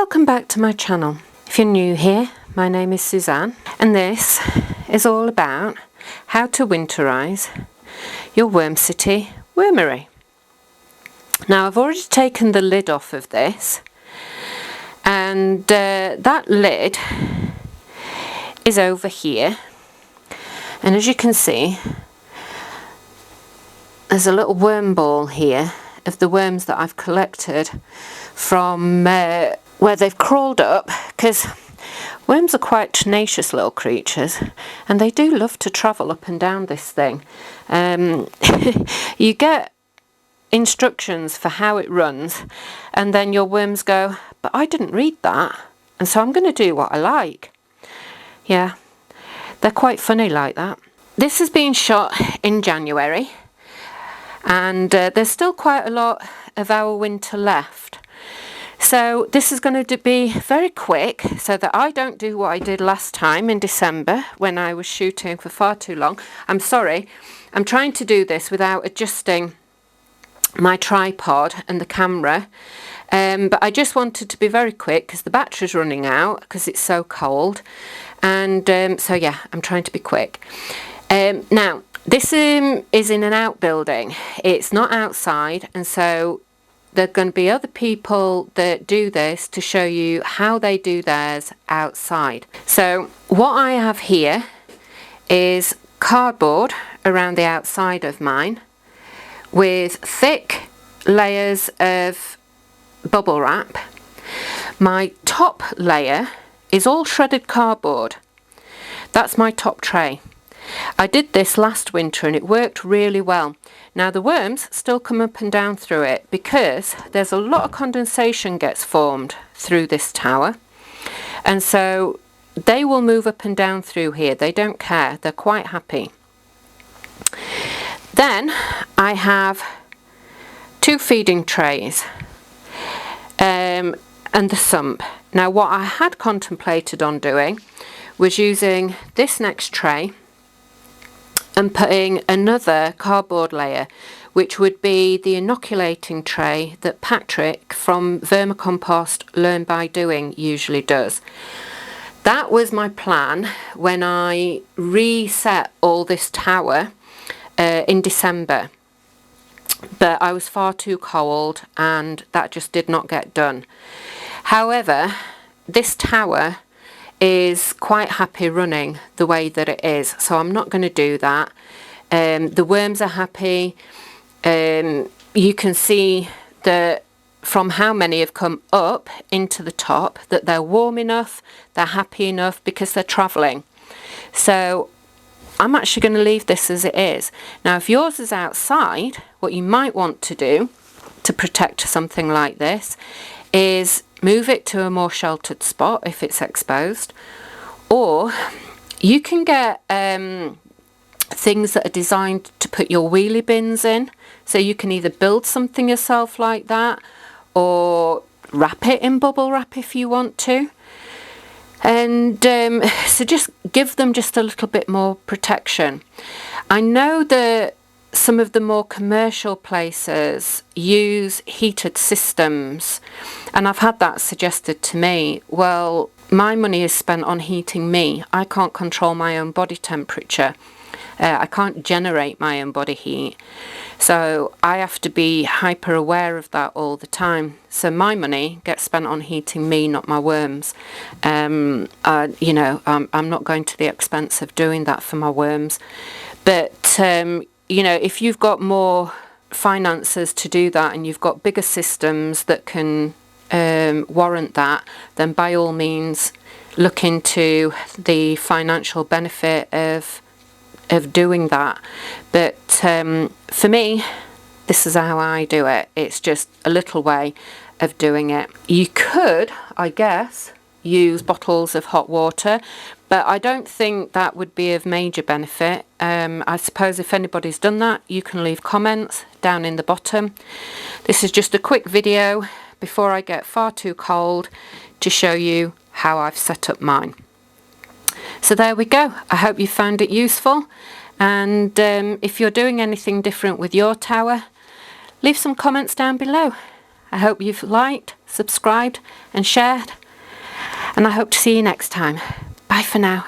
Welcome back to my channel. If you're new here, my name is Suzanne and this is all about how to winterize your Worm City wormery. Now I've already taken the lid off of this, and that lid is over here, and as you can see there's a little worm ball here of the worms that I've collected from where they've crawled up, because worms are quite tenacious little creatures and they do love to travel up and down this thing. You get instructions for how it runs and then your worms go, but I didn't read that, and so I'm going to do what I like. Yeah, they're quite funny like that. This has been shot in January, and there's still quite a lot of our winter left. So this is going to be very quick so that I don't do what I did last time in December when I was shooting for far too long. I'm sorry, I'm trying to do this without adjusting my tripod and the camera, but I just wanted to be very quick because the battery's running out because it's so cold, and so yeah, I'm trying to be quick. Now this is in an outbuilding, it's not outside, and so there are going to be other people that do this to show you how they do theirs outside. So what I have here is cardboard around the outside of mine with thick layers of bubble wrap. My top layer is all shredded cardboard. That's my top tray. I did this last winter and it worked really well. Now the worms still come up and down through it because there's a lot of condensation gets formed through this tower, and so they will move up and down through here. They don't care, they're quite happy. Then I have two feeding trays and the sump. Now what I had contemplated on doing was using this next tray and putting another cardboard layer, which would be the inoculating tray that Patrick from Vermicompost Learn by Doing usually does. That was my plan when I reset all this tower in December, but I was far too cold and that just did not get done. However, this tower is quite happy running the way that it is, so I'm not going to do that. The worms are happy. You can see that from how many have come up into the top that they're warm enough, they're happy enough because they're travelling. So I'm actually going to leave this as it is. Now if yours is outside, what you might want to do to protect something like this is move it to a more sheltered spot if it's exposed, or you can get things that are designed to put your wheelie bins in, so you can either build something yourself like that or wrap it in bubble wrap if you want to, and so just give them just a little bit more protection. I know that some of the more commercial places use heated systems, and I've had that suggested to me. Well, my money is spent on heating me. I can't control my own body temperature. I can't generate my own body heat, so I have to be hyper aware of that all the time. So my money gets spent on heating me, not my worms. You know, I'm not going to the expense of doing that for my worms, but you know, if you've got more finances to do that and you've got bigger systems that can warrant that, then by all means look into the financial benefit of doing that. But for me, this is how I do it. It's just a little way of doing it. You could, I guess, use bottles of hot water, but I don't think that would be of major benefit. I suppose if anybody's done that, you can leave comments down in the bottom. This is just a quick video before I get far too cold to show you how I've set up mine. So there we go. I hope you found it useful, and if you're doing anything different with your tower, leave some comments down below. I hope you've liked, subscribed and shared, and I hope to see you next time. Bye for now.